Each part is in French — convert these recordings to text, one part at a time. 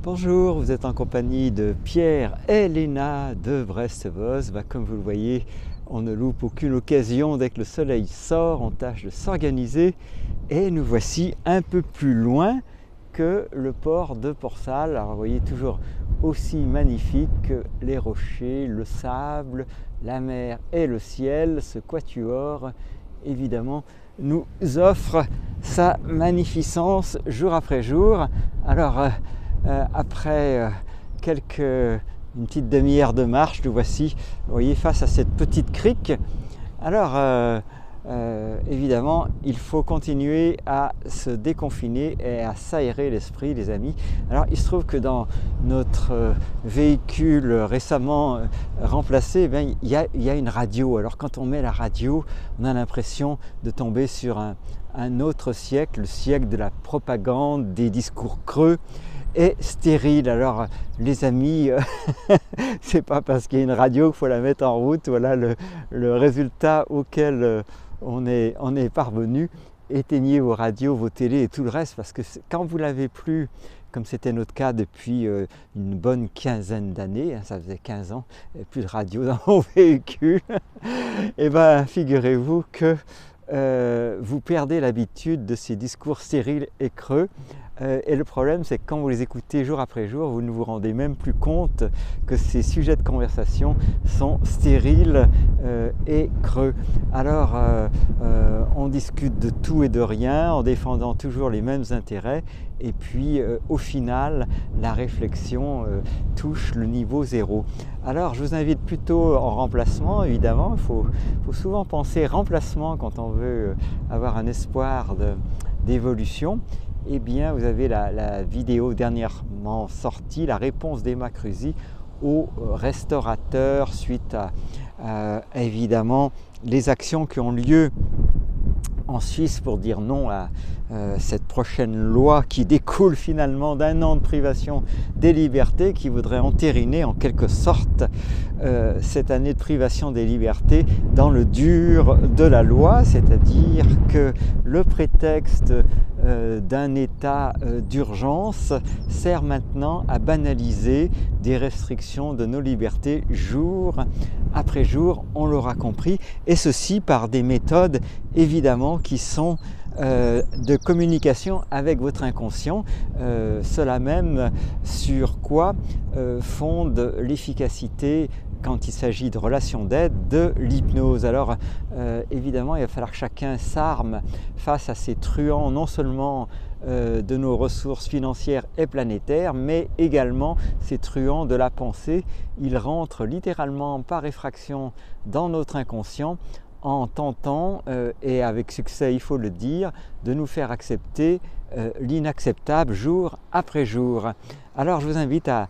Bonjour, vous êtes en compagnie de Pierre et Léna de Brest-Voz. Comme vous le voyez, on ne loupe aucune occasion. Dès que le soleil sort, on tâche de s'organiser et nous voici un peu plus loin que le port de Port-Salle. Alors vous voyez, toujours aussi magnifique que les rochers, le sable, la mer et le ciel. Ce quatuor, évidemment, nous offre sa magnificence jour après jour. Alors, après une petite demi-heure de marche, nous voici, vous voyez, face à cette petite crique. Alors, évidemment, il faut continuer à se déconfiner et à s'aérer l'esprit, les amis. Alors, il se trouve que dans notre véhicule récemment remplacé, il y a une radio. Alors, quand on met la radio, on a l'impression de tomber sur un autre siècle, le siècle de la propagande, des discours creux et stérile. Alors les amis, c'est pas parce qu'il y a une radio qu'il faut la mettre en route. Voilà le résultat auquel on est parvenu. Éteignez vos radios, vos télés et tout le reste, parce que quand vous l'avez plus, comme c'était notre cas depuis une bonne quinzaine d'années, ça faisait 15 ans, plus de radio dans mon véhicule, et figurez-vous que vous perdez l'habitude de ces discours stériles et creux. Et le problème, c'est que quand vous les écoutez jour après jour, vous ne vous rendez même plus compte que ces sujets de conversation sont stériles et creux. Alors, on discute de tout et de rien en défendant toujours les mêmes intérêts. Et puis, au final, la réflexion touche le niveau zéro. Alors, je vous invite plutôt en remplacement, évidemment. Il faut souvent penser remplacement quand on veut avoir un espoir d'évolution. Eh bien, vous avez la vidéo dernièrement sortie, la réponse d'Emma Cruzy aux restaurateurs suite à évidemment les actions qui ont lieu en Suisse pour dire non à cette prochaine loi qui découle finalement d'un an de privation des libertés, qui voudrait entériner en quelque sorte cette année de privation des libertés dans le dur de la loi, c'est-à-dire que le prétexte d'un état d'urgence sert maintenant à banaliser des restrictions de nos libertés jour après jour, on l'aura compris, et ceci par des méthodes évidemment qui sont de communication avec votre inconscient, cela même sur quoi fonde l'efficacité quand il s'agit de relations d'aide de l'hypnose. Alors évidemment, il va falloir que chacun s'arme face à ces truands, non seulement de nos ressources financières et planétaires, mais également ces truands de la pensée. Ils rentrent littéralement par effraction dans notre inconscient en tentant, et avec succès il faut le dire, de nous faire accepter l'inacceptable jour après jour. Alors je vous invite à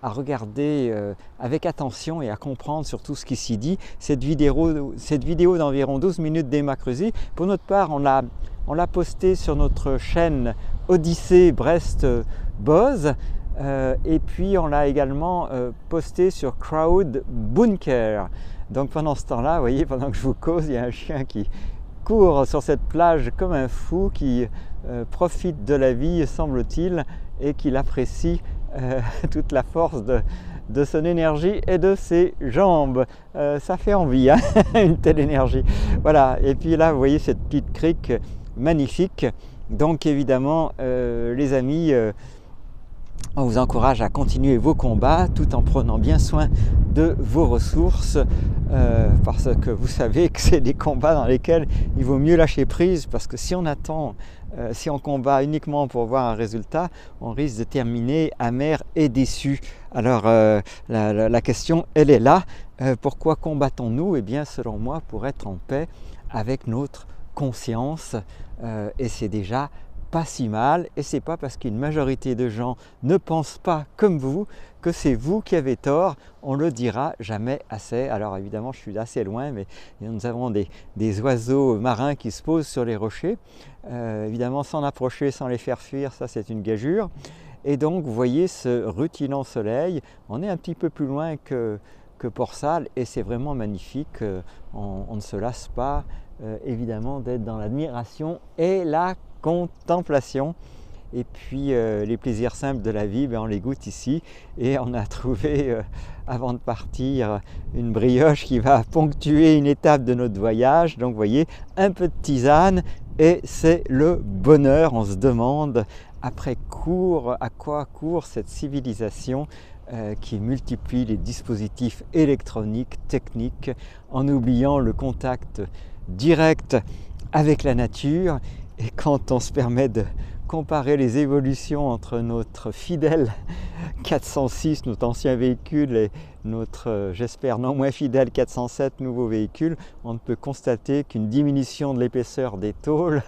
regarder avec attention et à comprendre surtout ce qui s'y dit. Cette vidéo d'environ 12 minutes d'Emma Cruzy, pour notre part, on l'a postée sur notre chaîne Odyssée Brest-Voz, et puis on l'a également postée sur Crowd Bunker. Donc pendant ce temps-là, vous voyez, pendant que je vous cause, il y a un chien qui court sur cette plage comme un fou, qui profite de la vie, semble-t-il, et qui apprécie toute la force de son énergie et de ses jambes. Ça fait envie, hein, une telle énergie. Voilà, et puis là, vous voyez cette petite crique magnifique. Donc évidemment, les amis, on vous encourage à continuer vos combats tout en prenant bien soin de vos ressources, parce que vous savez que c'est des combats dans lesquels il vaut mieux lâcher prise, parce que si on attend, si on combat uniquement pour voir un résultat, on risque de terminer amer et déçu. Alors la question, elle est là. Pourquoi combattons-nous? Eh bien, selon moi, pour être en paix avec notre conscience, et c'est déjà pas si mal, et c'est pas parce qu'une majorité de gens ne pensent pas comme vous que c'est vous qui avez tort. On le dira jamais assez. Alors évidemment, je suis assez loin, mais nous avons des oiseaux marins qui se posent sur les rochers, évidemment sans approcher, sans les faire fuir, ça c'est une gageure. Et donc vous voyez ce rutilant soleil, on est un petit peu plus loin que Port-Salle, et c'est vraiment magnifique. On ne se lasse pas évidemment d'être dans l'admiration et la contemplation. et puis les plaisirs simples de la vie, ben, on les goûte ici. Et on a trouvé avant de partir une brioche qui va ponctuer une étape de notre voyage. Donc vous voyez, un peu de tisane et c'est le bonheur. On se demande après à quoi court cette civilisation qui multiplie les dispositifs électroniques, techniques, en oubliant le contact direct avec la nature. Et quand on se permet de comparer les évolutions entre notre fidèle 406, notre ancien véhicule, et notre, j'espère, non moins fidèle 407, nouveau véhicule, on ne peut constater qu'une diminution de l'épaisseur des tôles,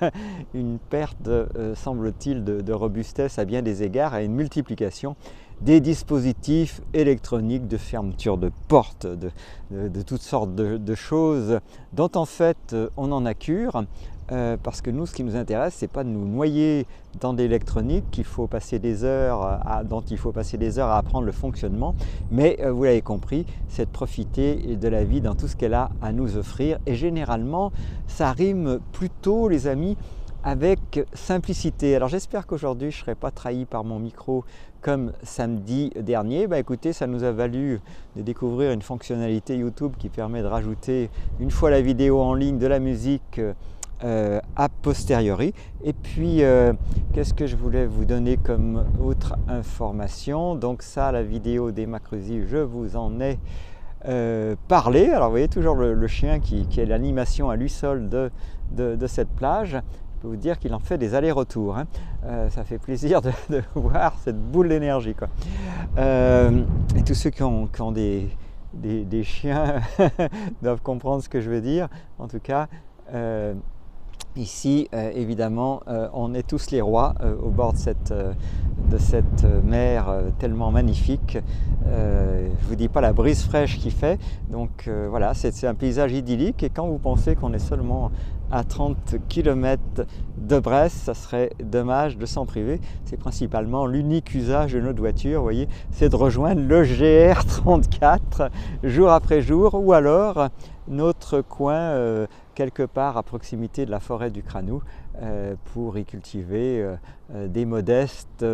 une perte, semble-t-il, de robustesse à bien des égards, et une multiplication des dispositifs électroniques de fermeture de portes, de toutes sortes de choses dont en fait on en a cure. Parce que nous, ce qui nous intéresse, c'est pas de nous noyer dans de l'électronique dont il faut passer des heures à apprendre le fonctionnement, mais vous l'avez compris, c'est de profiter de la vie dans tout ce qu'elle a à nous offrir. Et généralement, ça rime plutôt, les amis, avec simplicité. Alors j'espère qu'aujourd'hui, je ne serai pas trahi par mon micro comme samedi dernier. Écoutez, ça nous a valu de découvrir une fonctionnalité YouTube qui permet de rajouter, une fois la vidéo en ligne, de la musique a posteriori. Et puis qu'est-ce que je voulais vous donner comme autre information? Donc ça, la vidéo des Macrusi, je vous en ai parlé. Alors vous voyez toujours le chien qui est l'animation à lui seul de cette plage. Je peux vous dire qu'il en fait des allers-retours, hein. Ça fait plaisir de voir cette boule d'énergie, quoi. Et tous ceux qui ont des chiens doivent comprendre ce que je veux dire. En tout cas, ici, évidemment, on est tous les rois au bord de cette mer tellement magnifique. Je ne vous dis pas la brise fraîche qu'il fait. Donc voilà, c'est un paysage idyllique. Et quand vous pensez qu'on est seulement à 30 km de Brest, ça serait dommage de s'en priver. C'est principalement l'unique usage de notre voiture, vous voyez, c'est de rejoindre le GR34 jour après jour, ou alors notre coin quelque part à proximité de la forêt du Cranou pour y cultiver des modestes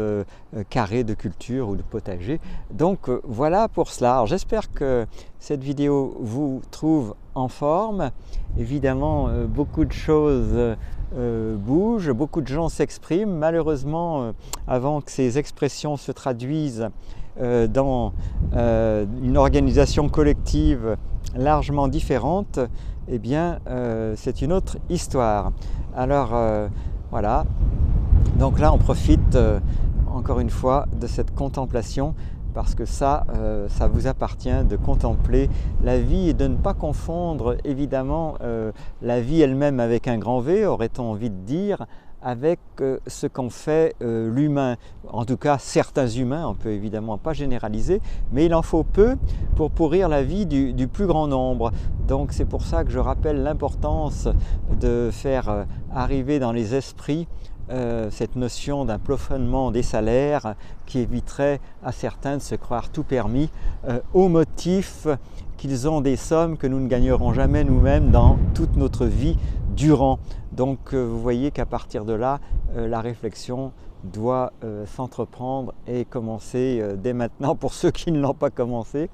carrés de culture ou de potager. Donc voilà pour cela. Alors j'espère que cette vidéo vous trouve en forme. Évidemment, beaucoup de choses bougent, beaucoup de gens s'expriment. Malheureusement, avant que ces expressions se traduisent dans une organisation collective largement différente, eh bien c'est une autre histoire. Alors voilà, donc là on profite encore une fois de cette contemplation, parce que ça vous appartient de contempler la vie et de ne pas confondre évidemment la vie elle-même avec un grand V, aurait-on envie de dire, avec ce qu'en fait l'humain. En tout cas, certains humains, on ne peut évidemment pas généraliser, mais il en faut peu pour pourrir la vie du plus grand nombre. Donc c'est pour ça que je rappelle l'importance de faire arriver dans les esprits cette notion d'un plafonnement des salaires qui éviterait à certains de se croire tout permis au motif qu'ils ont des sommes que nous ne gagnerons jamais nous-mêmes dans toute notre vie durant. Donc vous voyez qu'à partir de là, la réflexion doit s'entreprendre et commencer dès maintenant pour ceux qui ne l'ont pas commencé,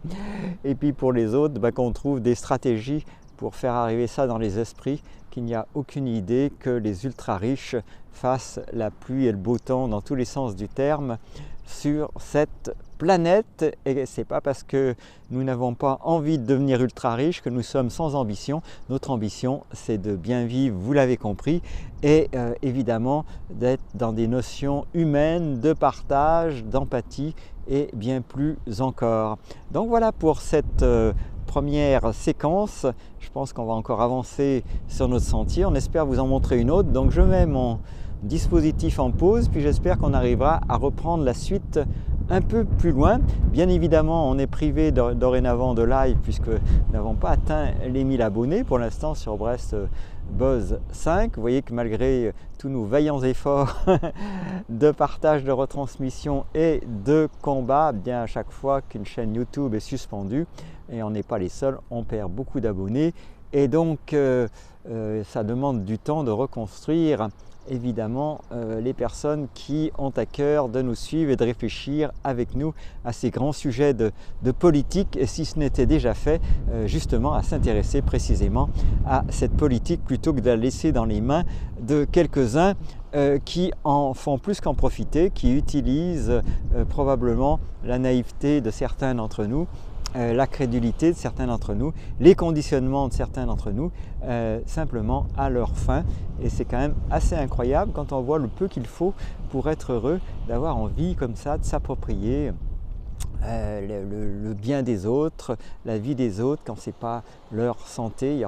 et puis pour les autres, qu'on trouve des stratégies pour faire arriver ça dans les esprits, qu'il n'y a aucune idée que les ultra riches fassent la pluie et le beau temps dans tous les sens du terme sur cette planète. Et c'est pas parce que nous n'avons pas envie de devenir ultra riches que nous sommes sans ambition. Notre ambition, c'est de bien vivre, vous l'avez compris, et évidemment d'être dans des notions humaines, de partage, d'empathie et bien plus encore. Donc voilà pour cette première séquence. Je pense qu'on va encore avancer sur notre sentier. On espère vous en montrer une autre. Donc je mets mon dispositif en pause, puis j'espère qu'on arrivera à reprendre la suite un peu plus loin. Bien évidemment, on est privé dorénavant de live puisque nous n'avons pas atteint les 1000 abonnés pour l'instant sur Brest Buzz 5. Vous voyez que malgré tous nos vaillants efforts de partage, de retransmission et de combat, bien à chaque fois qu'une chaîne YouTube est suspendue, et on n'est pas les seuls, on perd beaucoup d'abonnés, et donc ça demande du temps de reconstruire évidemment les personnes qui ont à cœur de nous suivre et de réfléchir avec nous à ces grands sujets de politique, et si ce n'était déjà fait, justement à s'intéresser précisément à cette politique plutôt que de la laisser dans les mains de quelques-uns qui en font plus qu'en profiter, qui utilisent probablement la naïveté de certains d'entre nous, la crédulité de certains d'entre nous, les conditionnements de certains d'entre nous, simplement à leur fin. Et c'est quand même assez incroyable quand on voit le peu qu'il faut pour être heureux, d'avoir envie comme ça de s'approprier le bien des autres, la vie des autres, quand ce n'est pas leur santé.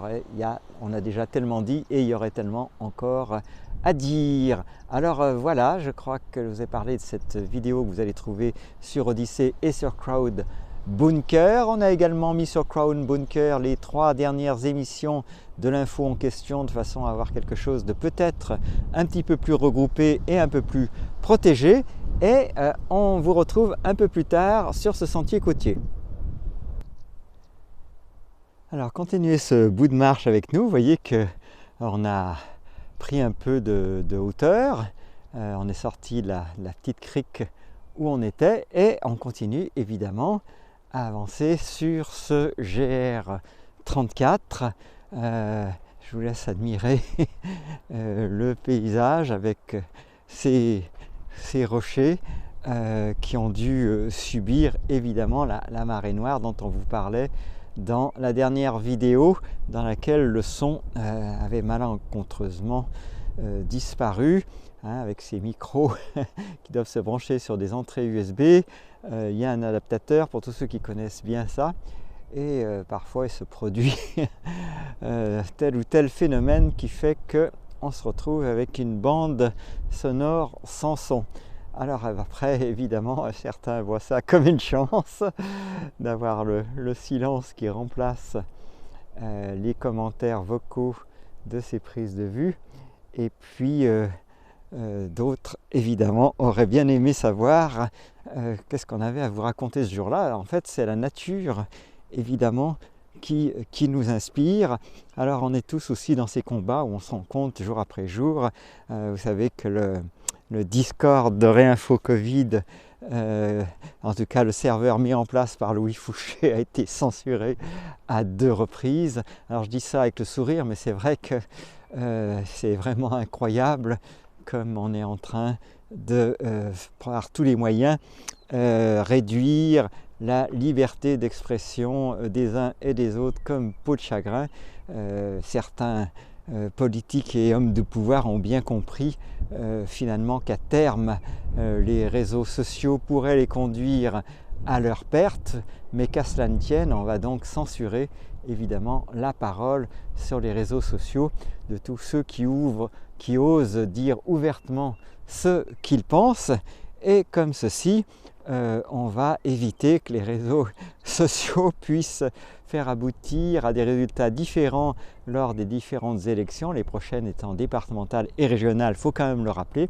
On a déjà tellement dit et il y aurait tellement encore à dire. Alors voilà, je crois que je vous ai parlé de cette vidéo que vous allez trouver sur Odyssée et sur Crowd Bunker. On a également mis sur Crowd Bunker les 3 dernières émissions de l'info en question, de façon à avoir quelque chose de peut-être un petit peu plus regroupé et un peu plus protégé. Et on vous retrouve un peu plus tard sur ce sentier côtier. Alors continuez ce bout de marche avec nous. Vous voyez qu'on a pris un peu de hauteur. On est sorti de la petite crique où on était et on continue évidemment à avancer sur ce GR34. Je vous laisse admirer le paysage avec ces rochers qui ont dû subir évidemment la marée noire dont on vous parlait dans la dernière vidéo, dans laquelle le son avait malencontreusement disparu, avec ces micros qui doivent se brancher sur des entrées USB. Il y a un adaptateur pour tous ceux qui connaissent bien ça, et parfois il se produit tel ou tel phénomène qui fait qu'on se retrouve avec une bande sonore sans son. Alors après, évidemment, certains voient ça comme une chance d'avoir le silence qui remplace les commentaires vocaux de ces prises de vue. Et puis d'autres, évidemment, auraient bien aimé savoir qu'est-ce qu'on avait à vous raconter ce jour-là. En fait, c'est la nature, évidemment, qui nous inspire. Alors on est tous aussi dans ces combats où on se rend compte jour après jour. Vous savez que le Discord de Réinfo Covid, en tout cas le serveur mis en place par Louis Fouché, a été censuré à 2 reprises. Alors je dis ça avec le sourire, mais c'est vrai que c'est vraiment incroyable comme on est en train de, par tous les moyens, réduire la liberté d'expression des uns et des autres comme peau de chagrin. Certains politiques et hommes de pouvoir ont bien compris finalement qu'à terme les réseaux sociaux pourraient les conduire à leur perte, mais qu'à cela ne tienne, on va donc censurer évidemment la parole sur les réseaux sociaux de tous ceux qui osent dire ouvertement ce qu'ils pensent. Et comme ceci, on va éviter que les réseaux sociaux puissent faire aboutir à des résultats différents lors des différentes élections, les prochaines étant départementales et régionales, il faut quand même le rappeler.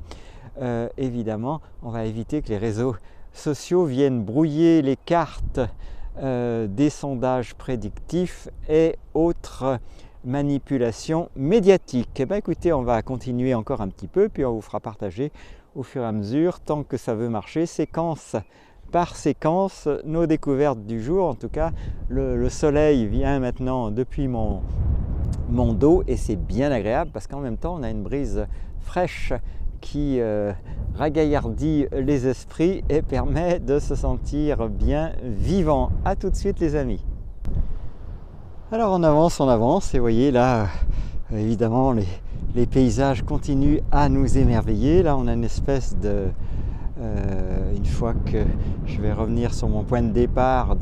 Évidemment, on va éviter que les réseaux sociaux viennent brouiller les cartes des sondages prédictifs et autres manipulations médiatiques. Eh bien, écoutez, on va continuer encore un petit peu, puis on vous fera partager au fur et à mesure, tant que ça veut marcher, séquence par séquence, nos découvertes du jour. En tout cas, le soleil vient maintenant depuis mon dos et c'est bien agréable parce qu'en même temps, on a une brise fraîche qui ragaillardit les esprits et permet de se sentir bien vivant. À tout de suite les amis. Alors on avance et vous voyez là, évidemment les paysages continuent à nous émerveiller. Là on a une espèce de, une fois que je vais revenir sur mon point de départ,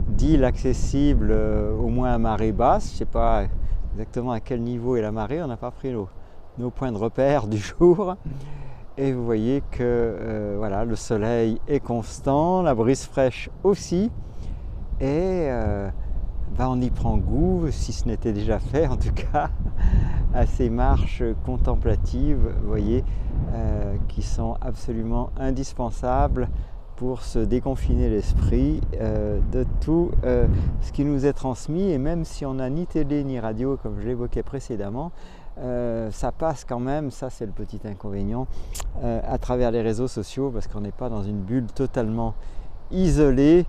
d'île accessible au moins à marée basse. Je ne sais pas exactement à quel niveau est la marée, on n'a pas pris nos points de repère du jour. Et vous voyez que voilà, le soleil est constant, la brise fraîche aussi. Et on y prend goût, si ce n'était déjà fait en tout cas, à ces marches contemplatives, vous voyez, qui sont absolument indispensables pour se déconfiner l'esprit de tout ce qui nous est transmis. Et même si on n'a ni télé ni radio, comme je l'évoquais précédemment, ça passe quand même, ça c'est le petit inconvénient, à travers les réseaux sociaux, parce qu'on n'est pas dans une bulle totalement isolée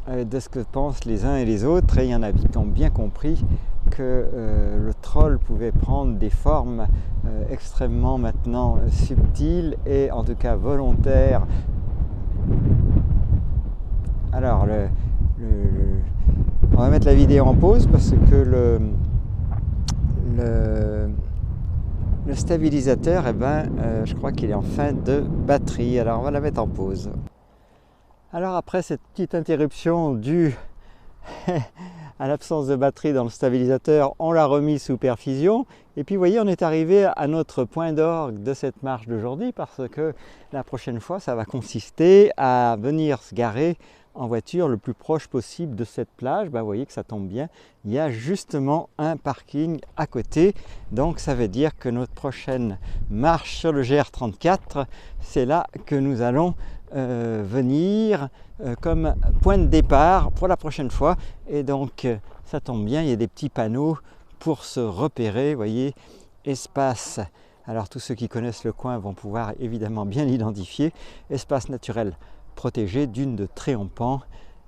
de ce que pensent les uns et les autres, et il y en a qui ont bien compris que le troll pouvait prendre des formes extrêmement maintenant subtiles et en tout cas volontaires. Alors on va mettre la vidéo en pause parce que le stabilisateur, eh ben, je crois qu'il est en fin de batterie, alors on va la mettre en pause. Alors après cette petite interruption due à l'absence de batterie dans le stabilisateur, on l'a remis sous perfusion. Et puis vous voyez, on est arrivé à notre point d'orgue de cette marche d'aujourd'hui, parce que la prochaine fois, ça va consister à venir se garer en voiture le plus proche possible de cette plage. Vous voyez que ça tombe bien, il y a justement un parking à côté. Donc ça veut dire que notre prochaine marche sur le GR34, c'est là que nous allons venir comme point de départ pour la prochaine fois. Et donc ça tombe bien, il y a des petits panneaux pour se repérer, vous voyez, espace. Alors tous ceux qui connaissent le coin vont pouvoir évidemment bien l'identifier. Espace naturel protégé, dune de Tréampan.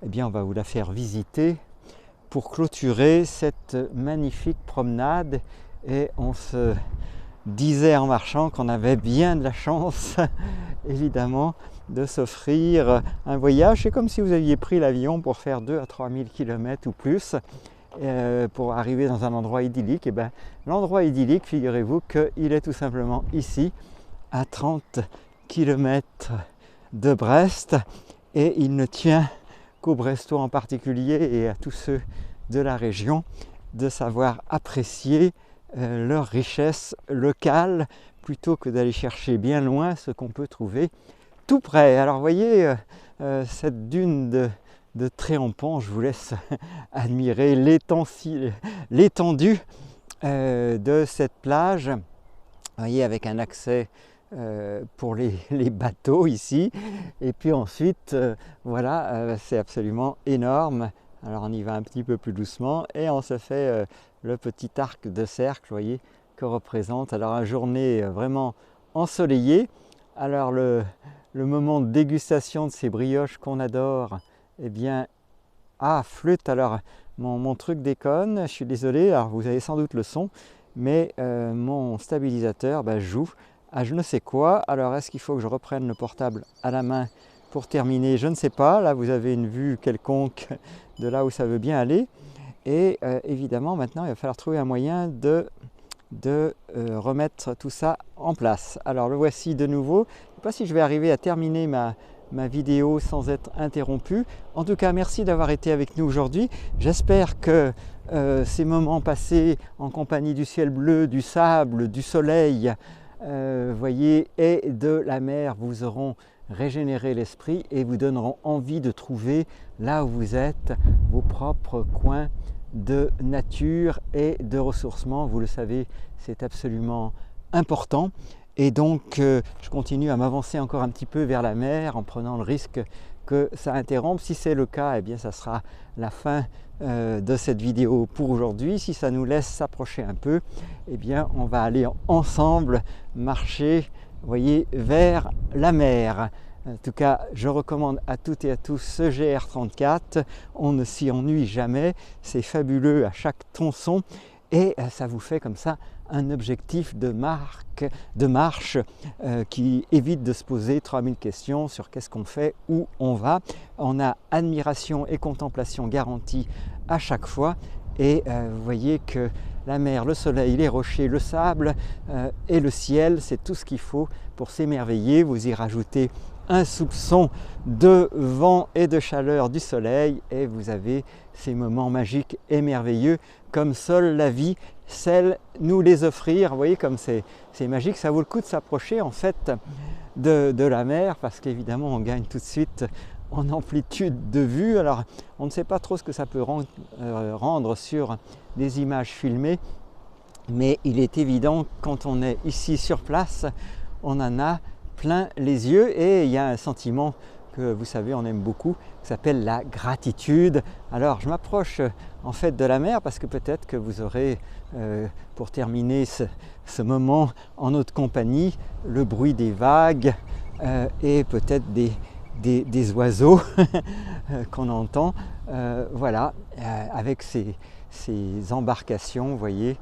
Eh bien on va vous la faire visiter pour clôturer cette magnifique promenade. Et on se disait en marchant qu'on avait bien de la chance évidemment de s'offrir un voyage. C'est comme si vous aviez pris l'avion pour faire 2 à 3 000 km ou plus pour arriver dans un endroit idyllique. Et bien l'endroit idyllique, figurez-vous qu'il est tout simplement ici, à 30 km de Brest, et il ne tient qu'aux Brestois en particulier et à tous ceux de la région de savoir apprécier leur richesse locale plutôt que d'aller chercher bien loin ce qu'on peut trouver tout près. Alors vous voyez cette dune de Tréampan, je vous laisse admirer l'étendue de cette plage. Vous voyez, avec un accès pour les bateaux ici, et puis ensuite voilà, c'est absolument énorme. Alors on y va un petit peu plus doucement et on se fait le petit arc de cercle, vous voyez, que représente alors une journée vraiment ensoleillée. Alors le moment de dégustation de ces brioches qu'on adore, eh bien, flûte, alors mon truc déconne, je suis désolé, alors vous avez sans doute le son, mais mon stabilisateur joue à je ne sais quoi. Alors est-ce qu'il faut que je reprenne le portable à la main pour terminer? Je ne sais pas, là vous avez une vue quelconque de là où ça veut bien aller. Et évidemment maintenant il va falloir trouver un moyen de remettre tout ça en place. Alors le voici de nouveau. Je ne sais pas si je vais arriver à terminer ma vidéo sans être interrompu. En tout cas, merci d'avoir été avec nous aujourd'hui. J'espère que ces moments passés en compagnie du ciel bleu, du sable, du soleil, voyez, et de la mer vous auront régénéré l'esprit et vous donneront envie de trouver là où vous êtes vos propres coins de nature et de ressourcement. Vous le savez, c'est absolument important. Et donc je continue à m'avancer encore un petit peu vers la mer en prenant le risque que ça interrompe. Si c'est le cas, eh bien ça sera la fin de cette vidéo pour aujourd'hui. Si ça nous laisse s'approcher un peu, eh bien on va aller ensemble marcher, vous voyez, vers la mer. En tout cas, je recommande à toutes et à tous ce GR34. On ne s'y ennuie jamais, c'est fabuleux à chaque tronçon et ça vous fait comme ça un objectif de marche qui évite de se poser 3000 questions sur qu'est-ce qu'on fait, où on va. On a admiration et contemplation garantie à chaque fois et vous voyez que la mer, le soleil, les rochers, le sable et le ciel, c'est tout ce qu'il faut pour s'émerveiller. Vous y rajoutez un soupçon de vent et de chaleur du soleil et vous avez ces moments magiques et merveilleux comme seule la vie sait nous les offrir. Vous voyez comme c'est magique, ça vaut le coup de s'approcher en fait de la mer parce qu'évidemment on gagne tout de suite en amplitude de vue. Alors on ne sait pas trop ce que ça peut rendre sur des images filmées, mais il est évident quand on est ici sur place, on en a plein les yeux et il y a un sentiment que vous savez on aime beaucoup, qui s'appelle la gratitude. Alors je m'approche en fait de la mer parce que peut-être que vous aurez, pour terminer ce moment en notre compagnie, le bruit des vagues et peut-être des oiseaux qu'on entend, voilà, avec ces embarcations, vous voyez,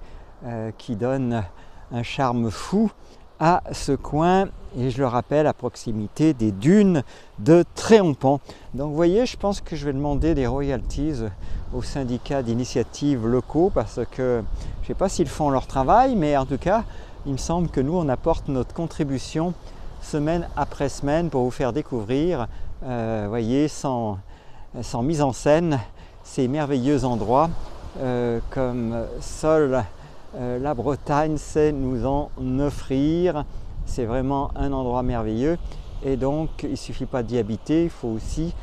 qui donnent un charme fou à ce coin, et je le rappelle, à proximité des dunes de Tréompan. Donc vous voyez, je pense que je vais demander des royalties aux syndicats d'initiatives locaux, parce que je ne sais pas s'ils font leur travail, mais en tout cas, il me semble que nous, on apporte notre contribution semaine après semaine pour vous faire découvrir, voyez, sans mise en scène, ces merveilleux endroits, comme seule la Bretagne sait nous en offrir. C'est vraiment un endroit merveilleux, et donc il ne suffit pas d'y habiter, il faut aussi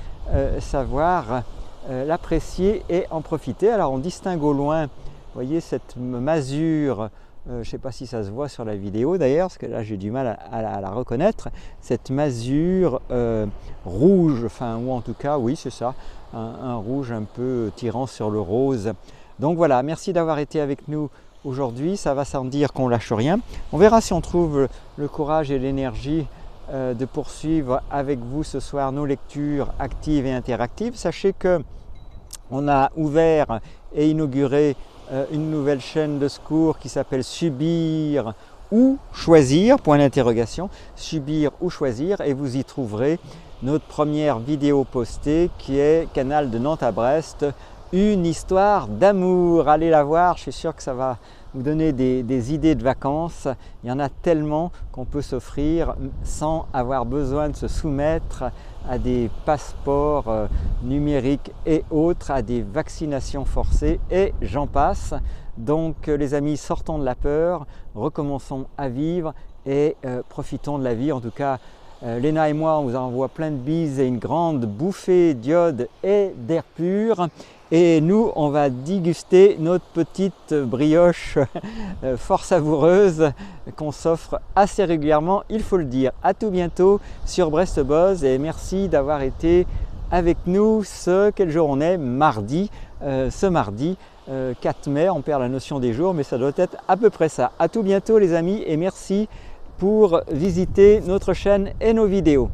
savoir l'apprécier et en profiter. Alors on distingue au loin, vous voyez, cette masure, je ne sais pas si ça se voit sur la vidéo d'ailleurs, parce que là j'ai du mal à la reconnaître, cette masure rouge, enfin, ou en tout cas, oui c'est ça, un rouge un peu tirant sur le rose. Donc voilà, merci d'avoir été avec nous aujourd'hui, ça va sans dire qu'on lâche rien. On verra si on trouve le courage et l'énergie de poursuivre avec vous ce soir nos lectures actives et interactives. Sachez que on a ouvert et inauguré une nouvelle chaîne de secours qui s'appelle Subir ou Choisir, point d'interrogation, Subir ou Choisir, et vous y trouverez notre première vidéo postée qui est Canal de Nantes à Brest, une histoire d'amour. Allez la voir, je suis sûr que ça va vous donner des idées de vacances. Il y en a tellement qu'on peut s'offrir sans avoir besoin de se soumettre à des passeports numériques et autres, à des vaccinations forcées et j'en passe. Donc les amis, sortons de la peur, recommençons à vivre et profitons de la vie. En tout cas, Léna et moi, on vous envoie plein de bises et une grande bouffée d'iode et d'air pur. Et nous, on va déguster notre petite brioche fort savoureuse qu'on s'offre assez régulièrement, il faut le dire. À tout bientôt sur Brest Buzz, et merci d'avoir été avec nous quel jour on est? Mardi. Ce mardi 4 mai, on perd la notion des jours, mais ça doit être à peu près ça. À tout bientôt les amis, et merci pour visiter notre chaîne et nos vidéos.